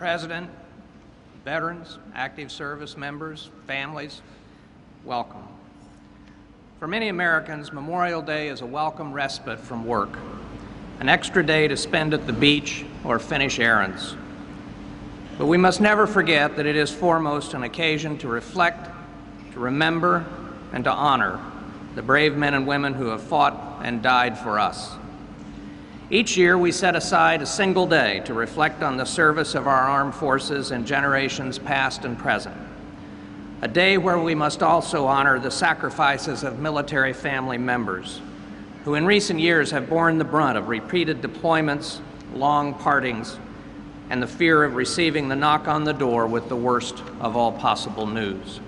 President, veterans, active service members, families, welcome. For many Americans, Memorial Day is a welcome respite from work, an extra day to spend at the beach or finish errands. But we must never forget that it is foremost an occasion to reflect, to remember, and to honor the brave men and women who have fought and died for us. Each year, we set aside a single day to reflect on the service of our armed forces in generations past and present. A day where we must also honor the sacrifices of military family members who in recent years have borne the brunt of repeated deployments, long partings, and the fear of receiving the knock on the door with the worst of all possible news.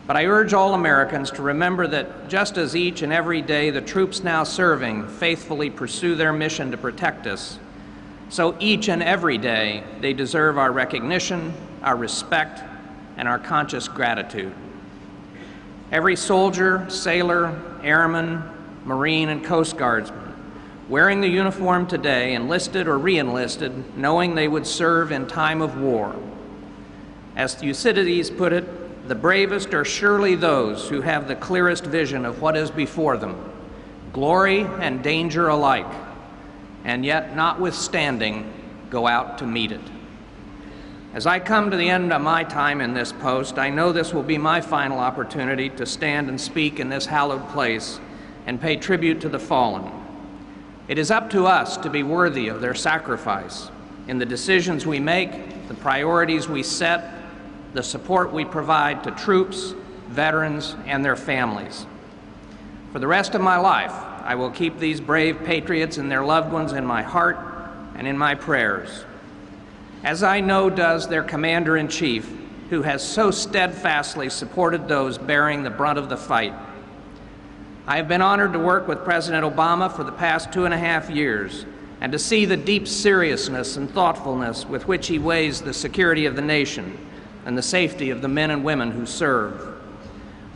But I urge all Americans to remember that just as each and every day the troops now serving faithfully pursue their mission to protect us, so each and every day they deserve our recognition, our respect, and our conscious gratitude. Every soldier, sailor, airman, Marine, and Coast Guardsman wearing the uniform today, enlisted or re-enlisted, knowing they would serve in time of war. As Thucydides put it, the bravest are surely those who have the clearest vision of what is before them, glory and danger alike, and yet, notwithstanding, go out to meet it. As I come to the end of my time in this post, I know this will be my final opportunity to stand and speak in this hallowed place and pay tribute to the fallen. It is up to us to be worthy of their sacrifice in the decisions we make, the priorities we set, the support we provide to troops, veterans, and their families. For the rest of my life, I will keep these brave patriots and their loved ones in my heart and in my prayers, as I know does their Commander-in-Chief, who has so steadfastly supported those bearing the brunt of the fight. I have been honored to work with President Obama for the past 2.5 years and to see the deep seriousness and thoughtfulness with which he weighs the security of the nation and the safety of the men and women who serve.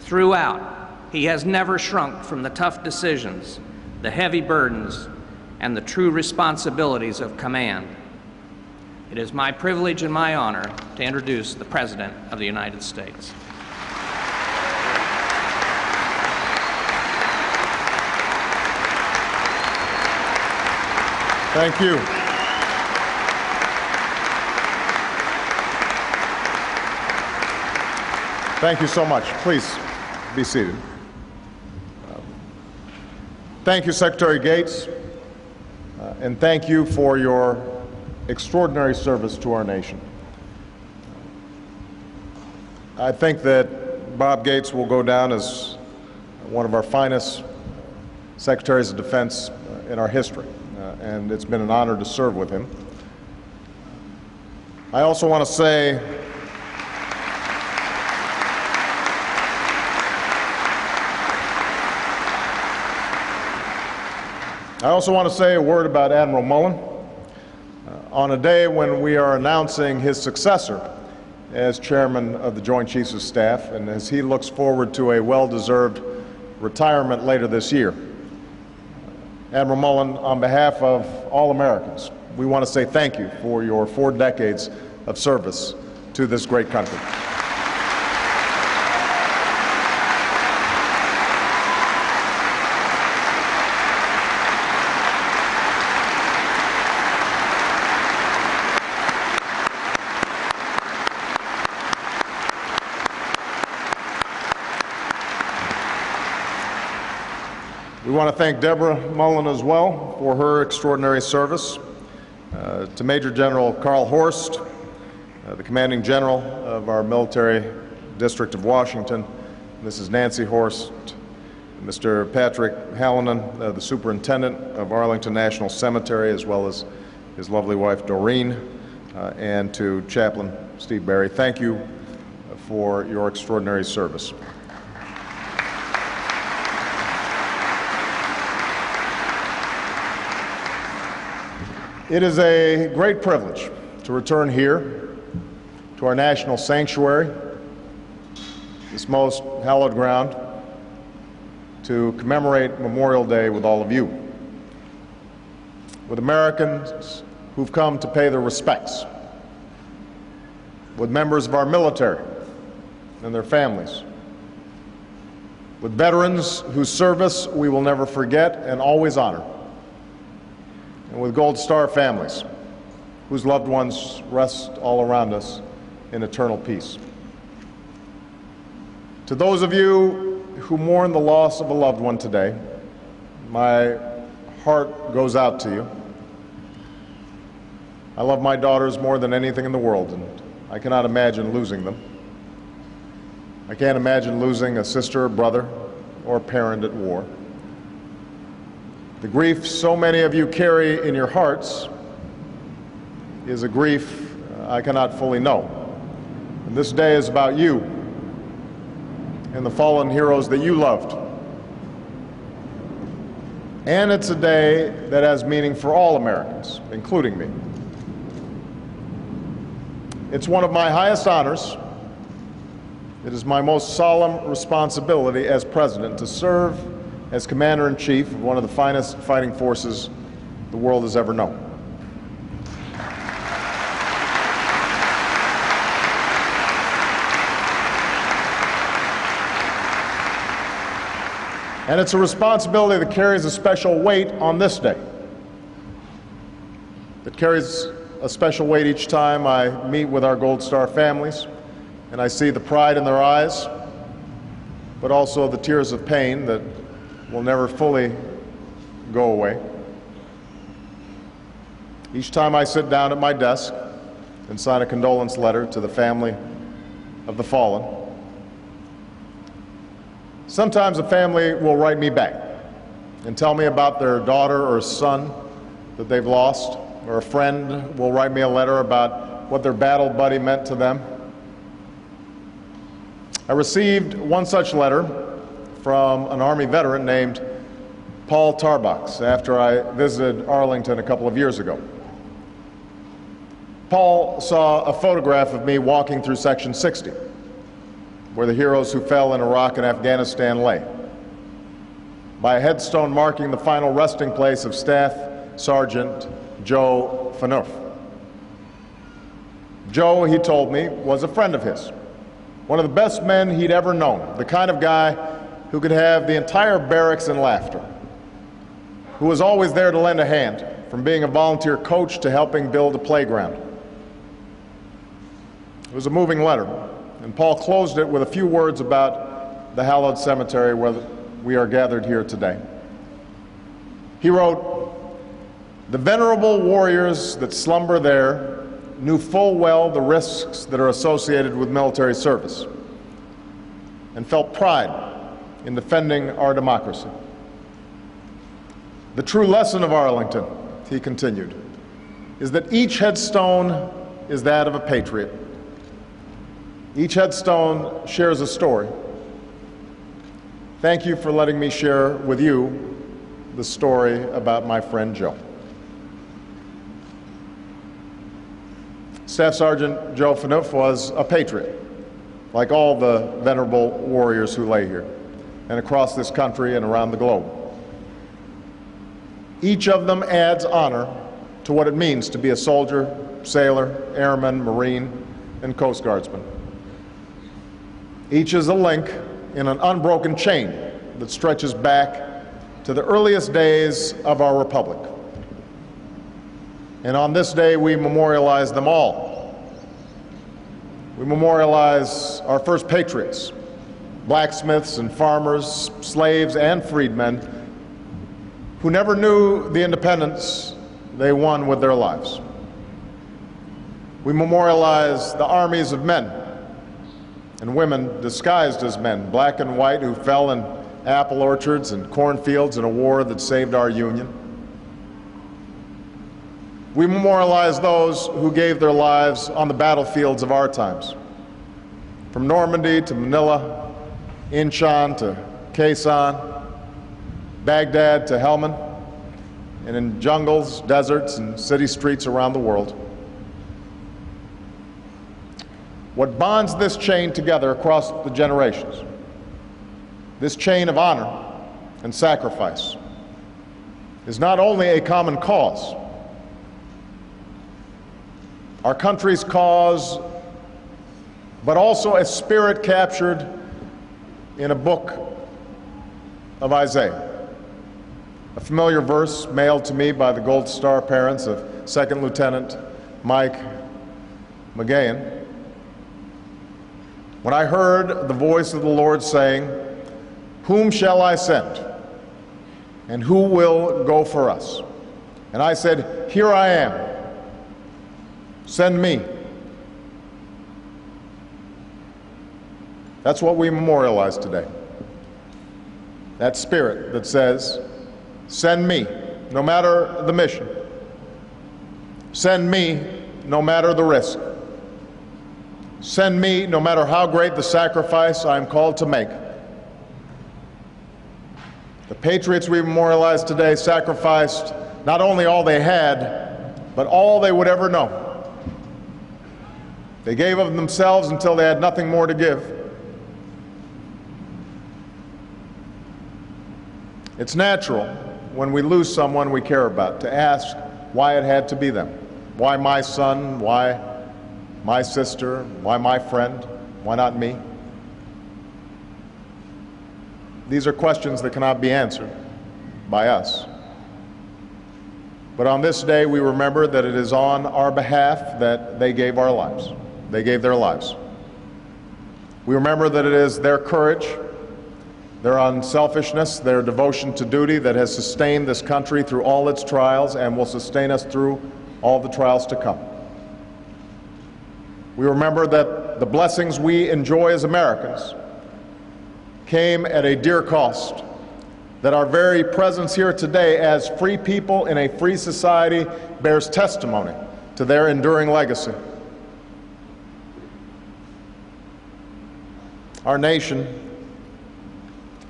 Throughout, he has never shrunk from the tough decisions, the heavy burdens, and the true responsibilities of command. It is my privilege and my honor to introduce the President of the United States. Thank you. Thank you so much. Please be seated. Thank you, Secretary Gates, and thank you for your extraordinary service to our nation. I think that Bob Gates will go down as one of our finest Secretaries of Defense in our history, and it's been an honor to serve with him. I also want to say a word about Admiral Mullen on a day when we are announcing his successor as Chairman of the Joint Chiefs of Staff, and as he looks forward to a well-deserved retirement later this year. Admiral Mullen, on behalf of all Americans, we want to say thank you for your 4 decades of service to this great country. We want to thank Deborah Mullen as well for her extraordinary service. To Major General Carl Horst, the Commanding General of our Military District of Washington, Mrs. Nancy Horst, Mr. Patrick Hallinan, the Superintendent of Arlington National Cemetery, as well as his lovely wife Doreen, and to Chaplain Steve Barry. Thank you for your extraordinary service. It is a great privilege to return here to our national sanctuary, this most hallowed ground, to commemorate Memorial Day with all of you, with Americans who've come to pay their respects with members of our military and their families, with veterans whose service we will never forget and always honor, and with Gold Star families whose loved ones rest all around us in eternal peace. To those of you who mourn the loss of a loved one today, my heart goes out to you. I love my daughters more than anything in the world, and I cannot imagine losing them. I can't imagine losing a sister, or brother, or parent at war. The grief so many of you carry in your hearts is a grief I cannot fully know. And this day is about you and the fallen heroes that you loved. And it's a day that has meaning for all Americans, including me. It's one of my highest honors. It is my most solemn responsibility as President to serve as Commander-in-Chief of one of the finest fighting forces the world has ever known. And it's a responsibility that carries a special weight on this day, that carries a special weight each time I meet with our Gold Star families and I see the pride in their eyes, but also the tears of pain that will never fully go away. Each time I sit down at my desk and sign a condolence letter to the family of the fallen, sometimes a family will write me back and tell me about their daughter or son that they've lost, or a friend will write me a letter about what their battle buddy meant to them. I received one such letter from an Army veteran named Paul Tarbox after I visited Arlington a couple of years ago. Paul saw a photograph of me walking through Section 60, where the heroes who fell in Iraq and Afghanistan lay, by a headstone marking the final resting place of Staff Sergeant Joe Phaneuf. Joe, he told me, was a friend of his, one of the best men he'd ever known, the kind of guy who could have the entire barracks in laughter, who was always there to lend a hand, from being a volunteer coach to helping build a playground. It was a moving letter, and Paul closed it with a few words about the hallowed cemetery where we are gathered here today. He wrote, "The venerable warriors that slumber there knew full well the risks that are associated with military service and felt pride in defending our democracy. The true lesson of Arlington," he continued, "is that each headstone is that of a patriot. Each headstone shares a story. Thank you for letting me share with you the story about my friend Joe." Staff Sergeant Joe Phaneuf was a patriot, like all the venerable warriors who lay here and across this country and around the globe. Each of them adds honor to what it means to be a soldier, sailor, airman, Marine, and Coast Guardsman. Each is a link in an unbroken chain that stretches back to the earliest days of our republic. And on this day, we memorialize them all. We memorialize our first patriots, blacksmiths and farmers, slaves and freedmen, who never knew the independence they won with their lives. We memorialize the armies of men and women disguised as men, black and white, who fell in apple orchards and cornfields in a war that saved our Union. We memorialize those who gave their lives on the battlefields of our times, from Normandy to Manila, Incheon to Khe Sanh, Baghdad to Helmand, and in jungles, deserts, and city streets around the world. What bonds this chain together across the generations, this chain of honor and sacrifice, is not only a common cause. Our country's cause but also a spirit captured in a book of Isaiah. A familiar verse mailed to me by the Gold Star parents of Second Lieutenant Mike McGahan. When I heard the voice of the Lord saying, "Whom shall I send? And who will go for us?" And I said, "Here I am. Send me." That's what we memorialize today. That spirit that says, "Send me, no matter the mission. Send me, no matter the risk. Send me, no matter how great the sacrifice I am called to make." The patriots we memorialize today sacrificed not only all they had, but all they would ever know. They gave of themselves until they had nothing more to give. It's natural when we lose someone we care about to ask why it had to be them. Why my son? Why my sister? Why my friend? Why not me? These are questions that cannot be answered by us. But on this day, we remember that it is on our behalf that they gave our lives. They gave their lives. We remember that it is their courage, their unselfishness, their devotion to duty that has sustained this country through all its trials and will sustain us through all the trials to come. We remember that the blessings we enjoy as Americans came at a dear cost, that our very presence here today as free people in a free society bears testimony to their enduring legacy. Our nation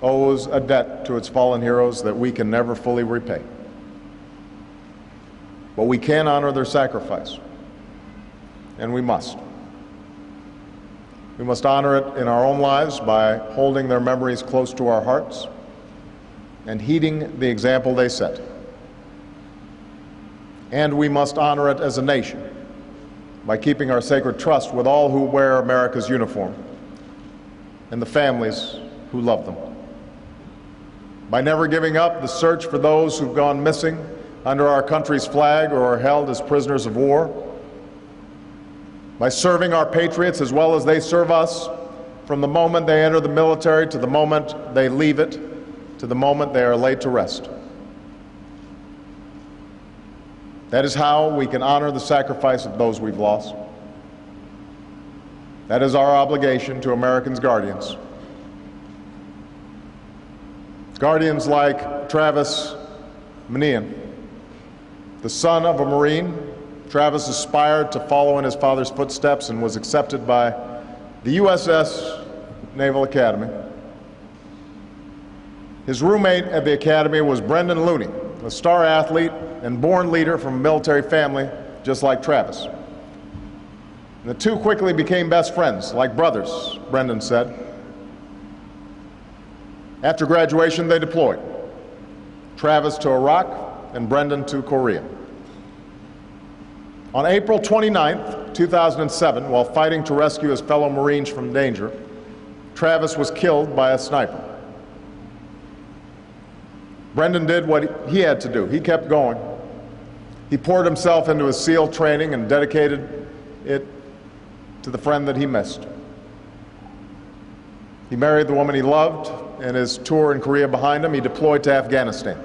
owes a debt to its fallen heroes that we can never fully repay. But we can honor their sacrifice, and we must. We must honor it in our own lives by holding their memories close to our hearts and heeding the example they set. And we must honor it as a nation by keeping our sacred trust with all who wear America's uniform and the families who love them. By never giving up the search for those who've gone missing under our country's flag or are held as prisoners of war. By serving our patriots as well as they serve us from the moment they enter the military to the moment they leave it, to the moment they are laid to rest. That is how we can honor the sacrifice of those we've lost. That is our obligation to Americans' guardians. Guardians like Travis Minian, the son of a Marine. Travis aspired to follow in his father's footsteps and was accepted by the USS Naval Academy. His roommate at the Academy was Brendan Looney, a star athlete and born leader from a military family just like Travis. And the two quickly became best friends, like brothers, Brendan said. After graduation, they deployed. Travis to Iraq and Brendan to Korea. On April 29, 2007, while fighting to rescue his fellow Marines from danger, Travis was killed by a sniper. Brendan did what he had to do. He kept going. He poured himself into his SEAL training and dedicated it to the friend that he missed. He married the woman he loved, and his tour in Korea behind him, he deployed to Afghanistan.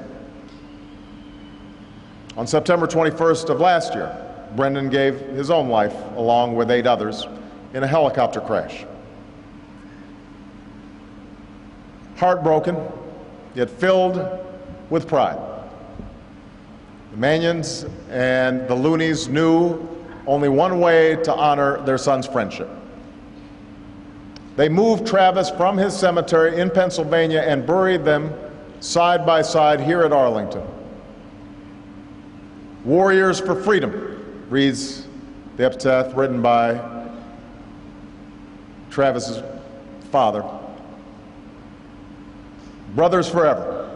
On September 21st of last year, Brendan gave his own life, along with 8 others, in a helicopter crash. Heartbroken, yet filled with pride. The Manions and the Loonies knew only one way to honor their son's friendship. They moved Travis from his cemetery in Pennsylvania and buried them side by side here at Arlington. Warriors for Freedom reads the epitaph written by Travis's father. Brothers forever.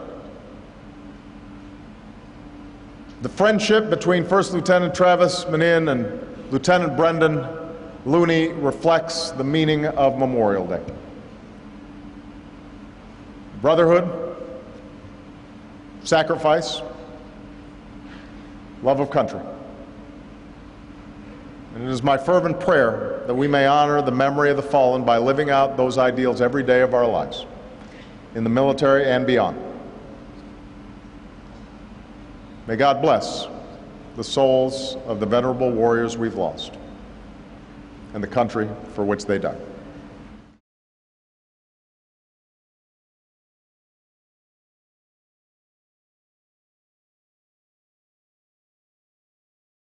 The friendship between First Lieutenant Travis Minian and Lieutenant Brendan Looney reflects the meaning of Memorial Day. Brotherhood, sacrifice, love of country. And it is my fervent prayer that we may honor the memory of the fallen by living out those ideals every day of our lives, in the military and beyond. May God bless the souls of the venerable warriors we've lost and the country for which they died.